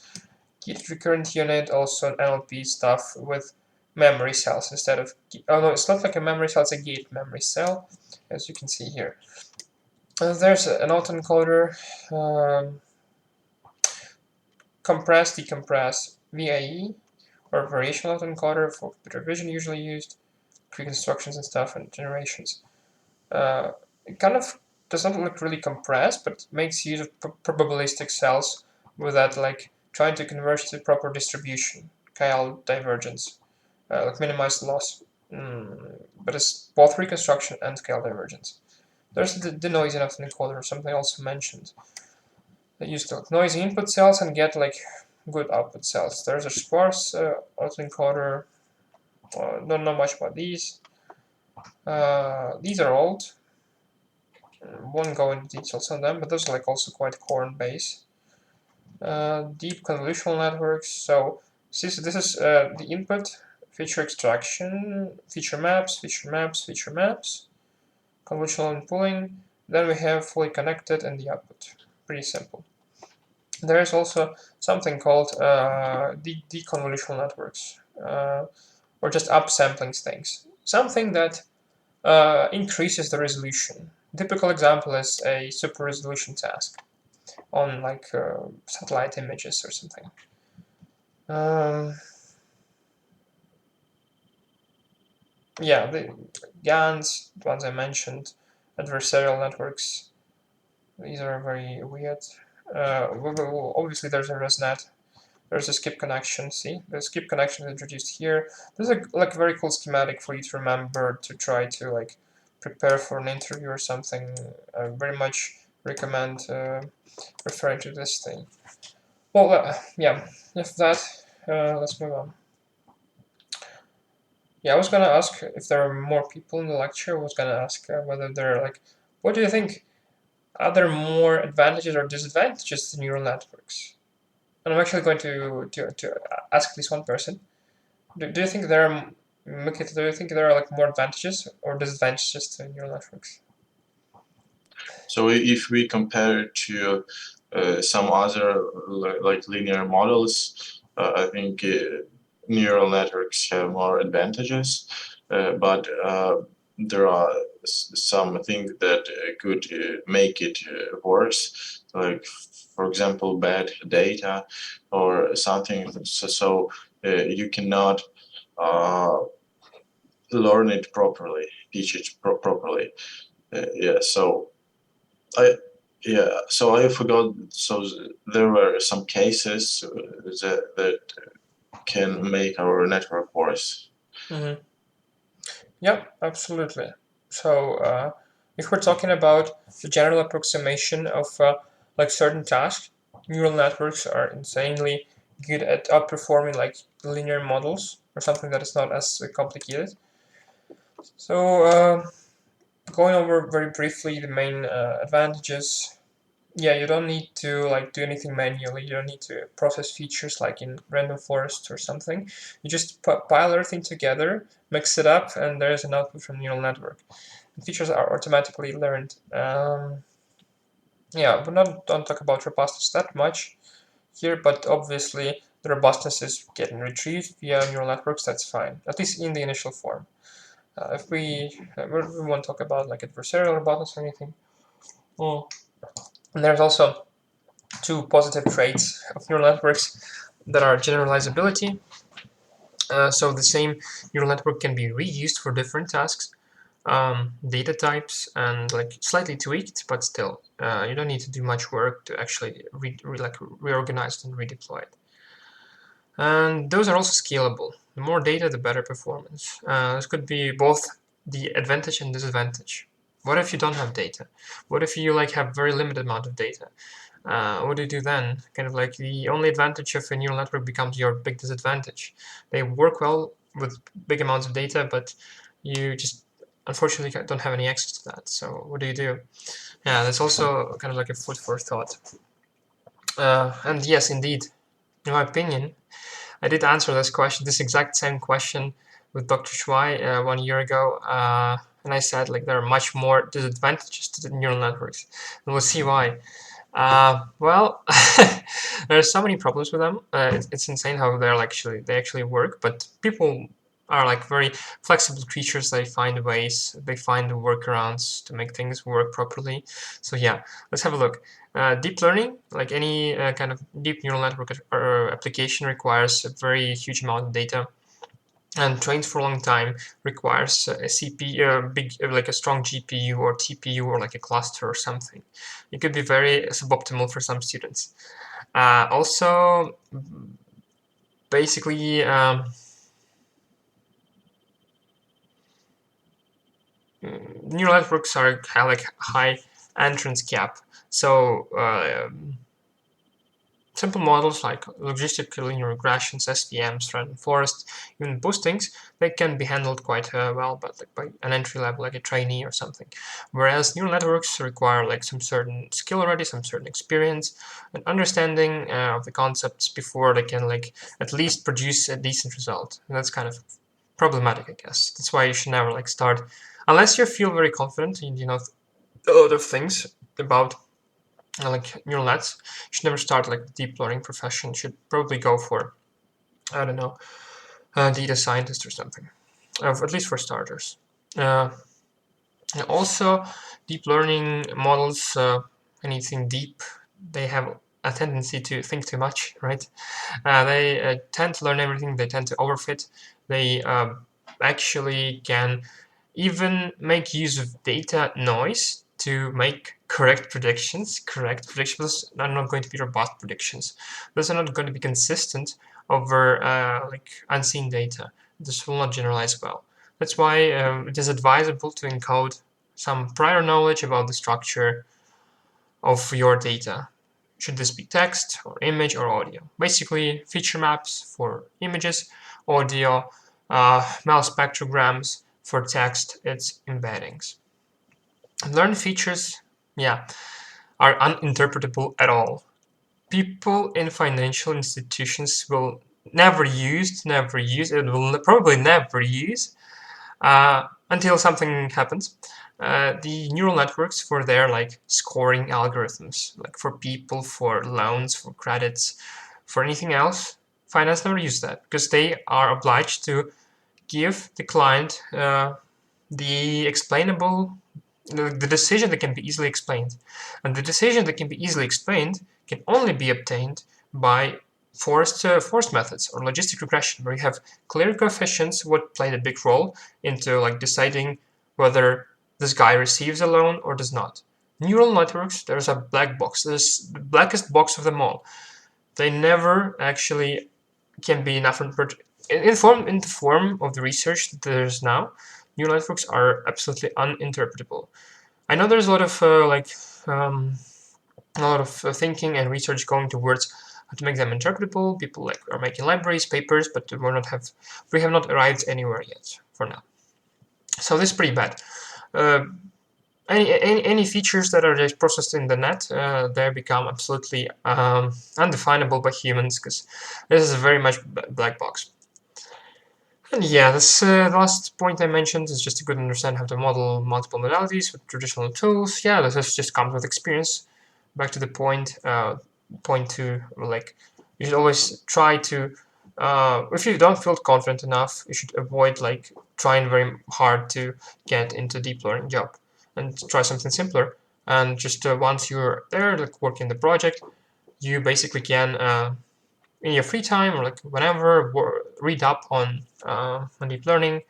[SPEAKER 1] Gate recurrent unit, also an NLP stuff with memory cells instead of. Oh no, it's not like a memory cell, it's a gate memory cell, as you can see here. There's an autoencoder, compress, decompress, VIE, or variational autoencoder for computer vision usually used, pre-constructions and stuff, and generations. It kind of does not look really compressed, but makes use of probabilistic cells with that, like trying to converge to proper distribution, Kyle divergence, like minimize loss. But it's both reconstruction and Kyle divergence. There's the noisy autoencoder, something also mentioned. They use the noisy input cells and get like good output cells. There's a sparse autoencoder. Don't know much about these. These are old. Won't go into details on them, but those are like also quite core and base. Deep convolutional networks. So this is the input, feature extraction, feature maps, feature maps, feature maps, convolutional and pooling. Then we have fully connected and the output. Pretty simple. There is also something called deconvolutional networks, or just upsampling things. Something that increases the resolution. Typical example is a super resolution task on like satellite images or something. Yeah, the GANs, the ones I mentioned, adversarial networks. These are very weird. Obviously, there's a ResNet. There's a skip connection. See, the skip connection is introduced here. This is like a very cool schematic for you to remember to try to like prepare for an interview or something. I very much recommend referring to this thing. Well, yeah. If that, let's move on. Yeah, I was gonna ask if there are more people in the lecture. I was gonna ask whether they're like, what do you think? Are there more advantages or disadvantages to neural networks? and I'm actually going to ask this one person. Do you think there are Mikita, do you think there are like more advantages or disadvantages to neural networks?
[SPEAKER 2] So if we compare it to some other like linear models, I think neural networks have more advantages, but there are some things that could make it worse, like for example bad data or something. So you cannot uh, learn it properly, teach it properly. Yeah, so I so I forgot. So there were some cases that can make our network worse.
[SPEAKER 1] Mm-hmm. Yep, absolutely. So, if we're talking about the general approximation of like certain tasks, neural networks are insanely good at outperforming like linear models or something that is not as complicated. So, going over very briefly the main advantages. Yeah, you don't need to like do anything manually. You don't need to process features like in random forest or something. You just pile everything together, mix it up, and there's an output from neural network. And features are automatically learned. Yeah, we don't talk about robustness that much here, but obviously the robustness is getting retrieved via neural networks. That's fine, at least in the initial form. If we won't talk about like adversarial robustness or anything. Mm. And there's also two positive traits of neural networks that are generalizability. So the same neural network can be reused for different tasks, data types, and like slightly tweaked, but still, you don't need to do much work to actually reorganize and redeploy it. And those are also scalable. The more data, the better performance. This could be both the advantage and disadvantage. What if you don't have data? What if you like have very limited amount of data? What do you do then? Kind of like the only advantage of a neural network becomes your big disadvantage. They work well with big amounts of data, but you just unfortunately don't have any access to that. So what do you do? Yeah, that's also kind of like a food for thought. And yes, indeed, in my opinion, I did answer this question, this exact same question with Dr. Schwai 1 year ago. And I said like there are much more disadvantages to the neural networks. And we'll see why. Well, there are so many problems with them. It's insane how they actually work. But people are like very flexible creatures. They find ways. They find workarounds to make things work properly. So yeah, let's have a look. Deep learning, like any kind of deep neural network application, requires a very huge amount of data, and trained for a long time requires a CPU, big like a strong GPU or TPU or like a cluster or something. It could be very suboptimal for some students. Also, basically, neural networks have like high entrance cap. So simple models like logistic linear regressions, SVMs, random forest, even boostings, they can be handled quite well, but like by an entry level, like a trainee or something. Whereas neural networks require like some certain skill already, some certain experience, and understanding of the concepts before they can like at least produce a decent result. And that's kind of problematic, I guess. That's why you should never like start, unless you feel very confident in a lot of things about like neural nets. You should never start like deep learning profession. You should probably go for, I don't know, data scientist or something, at least for starters. Uh, and also, deep learning models, anything deep, they have a tendency to think too much, right? They tend to learn everything. They tend to overfit. They actually can even make use of data noise to make correct predictions. Correct predictions are not going to be robust predictions. Those are not going to be consistent over like unseen data. This will not generalize well. That's why it is advisable to encode some prior knowledge about the structure of your data. Should this be text or image or audio? Basically, feature maps for images, audio, Mel spectrograms for text, it's embeddings. Learned features, yeah, are uninterpretable at all. people in financial institutions will never use, and will probably never use until something happens. The neural networks for their like scoring algorithms, like for people, for loans, for credits, for anything else, finance never use that because they are obliged to give the client the explainable, the decision that can be easily explained. And the decision that can be easily explained can only be obtained by forced methods or logistic regression, where you have clear coefficients what played a big role into like deciding whether this guy receives a loan or does not. Neural networks, there's a black box. There's the blackest box of them all. They never actually can be enough in the form of the research that there's now. Neural networks are absolutely uninterpretable. I know there's a lot of thinking and research going towards how to make them interpretable. People like are making libraries, papers, but we have not arrived anywhere yet for now. So this is pretty bad. Uh, any features that are just processed in the net, they become absolutely undefinable by humans because this is very much black box. And yeah, this the last point I mentioned is just to good understand how to model multiple modalities with traditional tools. Yeah, this just comes with experience. Back to the point two, like you should always try to. If you don't feel confident enough, you should avoid like trying very hard to get into deep learning job, and try something simpler. And just once you're there, like working the project, you basically can in your free time or like whenever read up on deep learning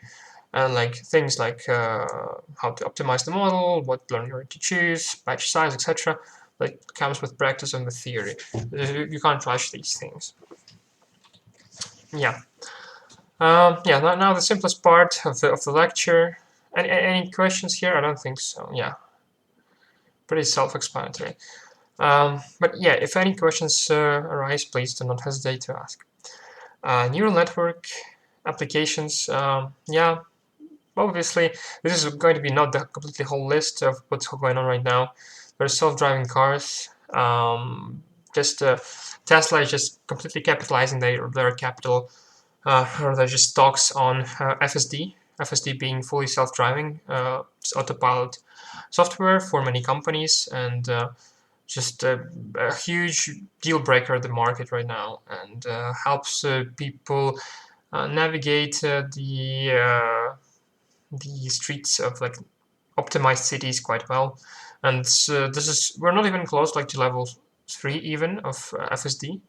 [SPEAKER 1] and like things like how to optimize the model, what learning rate to choose, batch size, etc. Like comes with practice and with theory. You can't rush these things. Yeah. Yeah. Now the simplest part of the lecture. Any questions here? I don't think so. Yeah. Pretty self-explanatory. But yeah, if any questions arise, please do not hesitate to ask. Neural network applications, yeah, obviously this is going to be not the completely whole list of what's going on right now. There's self-driving cars. Just Tesla is just completely capitalizing their capital, or they're just stocks on FSD. FSD being fully self-driving, autopilot software for many companies, and just a huge deal breaker at the market right now, and helps people navigate the streets of like optimized cities quite well. And this is we're not even close like to level 3 even of FSD,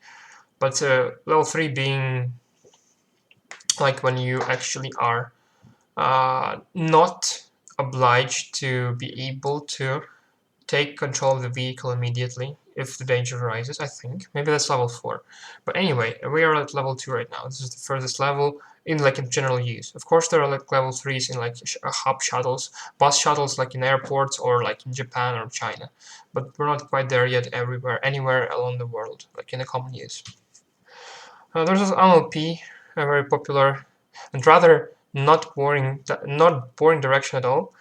[SPEAKER 1] but level 3 being like when you actually are not obliged to be able to take control of the vehicle immediately if the danger arises, I think. Maybe that's level 4. But anyway, we are at level 2 right now. This is the furthest level in like in general use. Of course, there are like level 3s in like hub shuttles, bus shuttles like in airports or like in Japan or China. But we're not quite there yet anywhere along the world, like in the common use. There's also NLP, a very popular and rather not boring direction at all,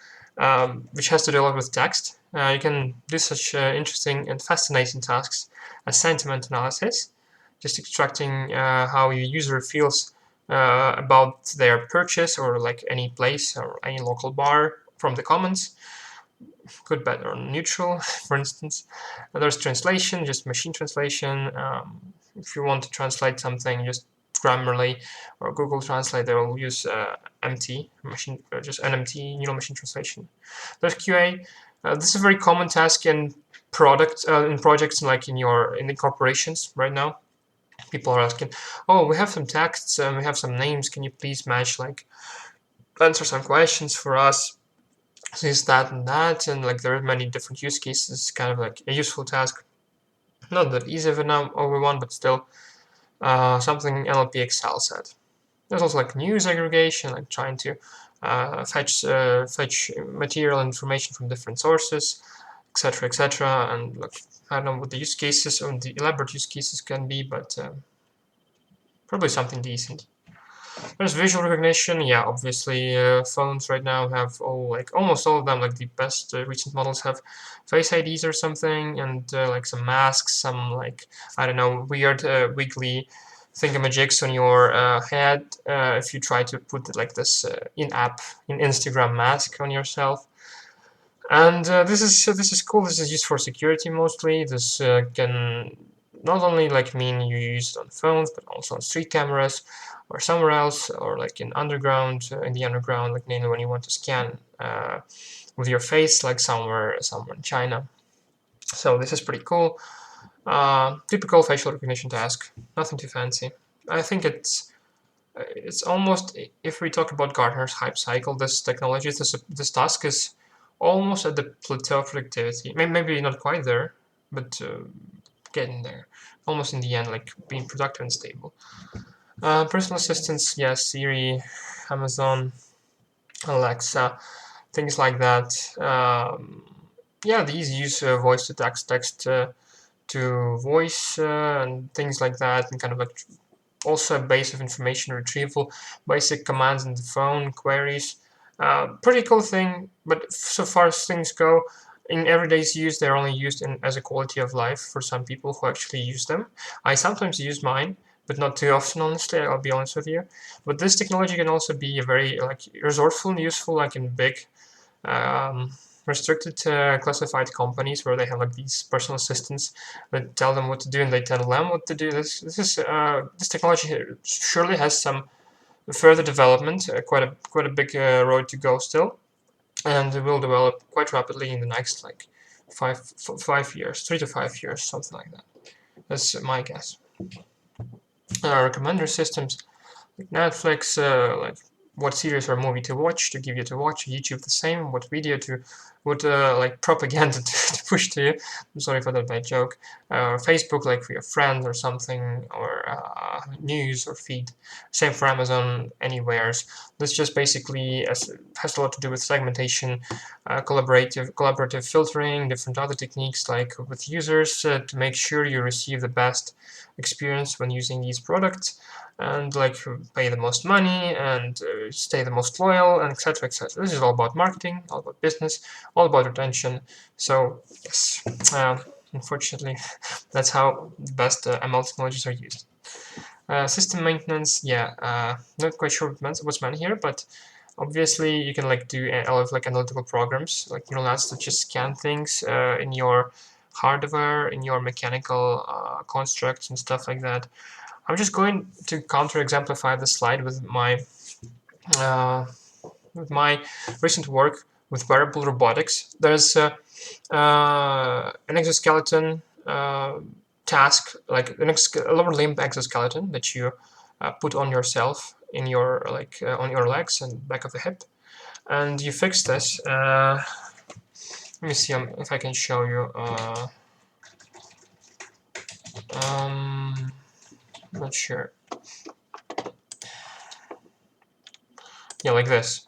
[SPEAKER 1] which has to do a lot with text. You can do such interesting and fascinating tasks as sentiment analysis, just extracting how your user feels about their purchase or like any place or any local bar from the comments, good, bad, or neutral, for instance. And there's translation, just machine translation. If you want to translate something, just Grammarly or Google Translate, they will use MT machine, just NMT, neural machine translation. There's QA. This is a very common task in in projects like in the corporations right now. People are asking, "Oh, we have some texts and we have some names. Can you please match like answer some questions for us?" This, that, and that, and like there are many different use cases. Kind of like a useful task. Not that easy of an one, but still something NLP excels at. There's also like news aggregation, like trying to fetch material information from different sources, etc., etc. And like I don't know what the use cases or the elaborate use cases can be, but probably something decent. There's visual recognition. Yeah, obviously, phones right now have almost all of them, like the best recent models have Face IDs or something, and like some masks, some like I don't know, weird wiggly thingamajigs on your head if you try to put like this in-app in Instagram mask on yourself. And this is cool. This is used for security mostly. This can not only like mean you use it on phones, but also on street cameras or somewhere else, or like in the underground, like namely when you want to scan with your face, like somewhere in China. So this is pretty cool. Typical facial recognition task, nothing too fancy. I think it's almost, if we talk about Gartner's hype cycle, this technology, this task is almost at the plateau of productivity. Maybe not quite there, but getting there. Almost in the end, like being productive and stable. Personal assistants, yes, Siri, Amazon, Alexa, things like that. Yeah, these use voice to text, text to voice, and things like that, and kind of like also a base of information retrieval, basic commands in the phone, queries. Pretty cool thing, but so far as things go, in everyday's use, they're only used as a quality of life for some people who actually use them. I sometimes use mine, but not too often, honestly, I'll be honest with you. But this technology can also be a very like resourceful and useful, like in big um, restricted classified companies where they have like these personal assistants that tell them what to do and they tell them what to do. This technology surely has some further development, quite a big road to go still, and it will develop quite rapidly in the next like 5 years, 3 to 5 years, something like that. That's my guess. Recommender systems like Netflix, like what series or movie to watch, to give you to watch. YouTube the same. What video to, what like propaganda to push to you. I'm sorry for that bad joke. Facebook, like for your friends or something, or news or feed. Same for Amazon Anywheres. This just basically has a lot to do with segmentation, collaborative filtering, different other techniques like with users to make sure you receive the best experience when using these products, and like pay the most money and stay the most loyal, and etc, etc. This is all about marketing, all about business, all about retention. So yes, unfortunately, that's how the best ML technologies are used. System maintenance, yeah, not quite sure what's meant here, but obviously you can like do a lot of like analytical programs, like neural nets to just scan things in your hardware, in your mechanical constructs and stuff like that. I'm just going to counter-exemplify the slide uh, with my recent work with wearable robotics. There's an exoskeleton task, like a lower limb exoskeleton that you put on yourself in your on your legs and back of the hip, and you fix this. Let me see if I can show you. Not sure. Yeah, like this.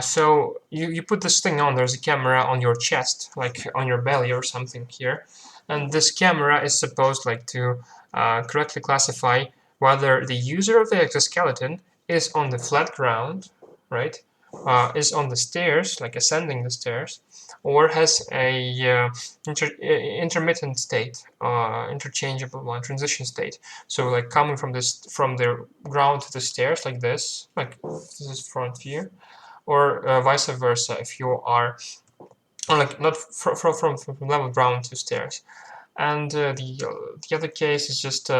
[SPEAKER 1] So you put this thing on, there's a camera on your chest, like on your belly or something here. And this camera is supposed like to correctly classify whether the user of the exoskeleton is on the flat ground, right? Is on the stairs, like ascending the stairs, or has a intermittent state, interchangeable one, transition state. So like coming from the ground to the stairs, like this, like this is front view, or vice versa if you are like not from level ground to stairs. And the other case is just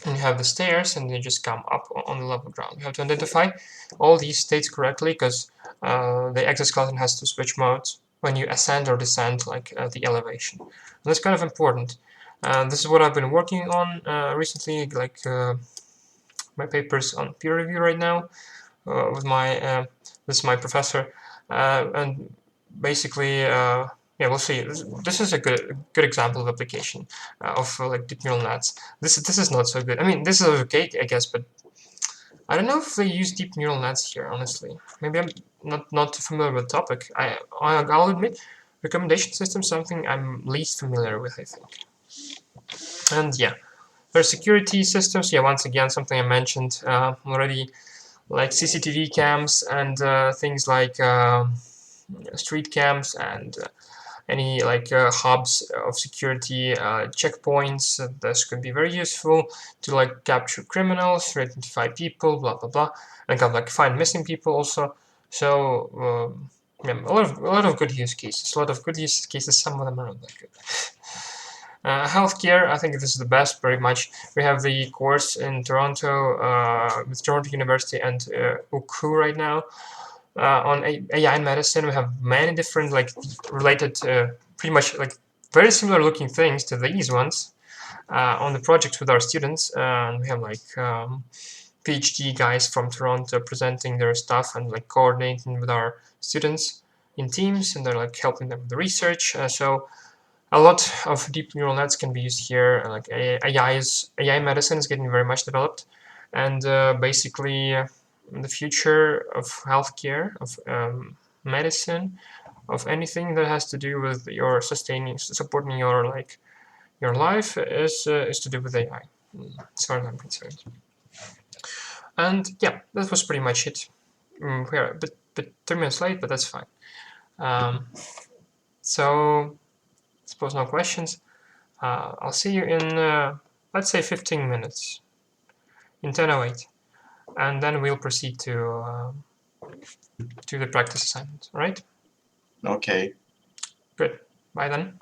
[SPEAKER 1] you have the stairs and you just come up on the level ground. You have to identify all these states correctly, because the exoskeleton has to switch modes when you ascend or descend, like the elevation. And that's kind of important. This is what I've been working on recently, like my papers on peer review right now with my this is my professor, and basically, yeah, we'll see. This is a good example of application of like deep neural nets. This is not so good. I mean, this is okay, I guess, but I don't know if they use deep neural nets here. Honestly, maybe I'm not too familiar with the topic. I'll admit, recommendation system something I'm least familiar with, I think. And yeah. There's security systems. Yeah, once again, something I mentioned already, like CCTV cams and things like street cams and any like hubs of security checkpoints. This could be very useful to like capture criminals, to identify people, blah blah blah, and kind of like find missing people also. So yeah, a lot of good use cases. A lot of good use cases. Some of them are not that good. Healthcare, I think this is the best, very much. We have the course in Toronto with Toronto University and UKU right now on AI medicine. We have many different like related, pretty much like very similar looking things to these ones on the projects with our students. And we have like PhD guys from Toronto presenting their stuff and like coordinating with our students in teams, and they're like helping them with the research. So a lot of deep neural nets can be used here. Like AI medicine is getting very much developed, and basically the future of healthcare, of medicine, of anything that has to do with your supporting your like your life is to do with AI, as far as I'm concerned. And yeah, that was pretty much it. We're a bit 3 minutes late, but that's fine. So, suppose no questions. I'll see you in, let's say, 15 minutes, in 10:08, and then we'll proceed to the practice assignment. All right?
[SPEAKER 2] Okay.
[SPEAKER 1] Good. Bye then.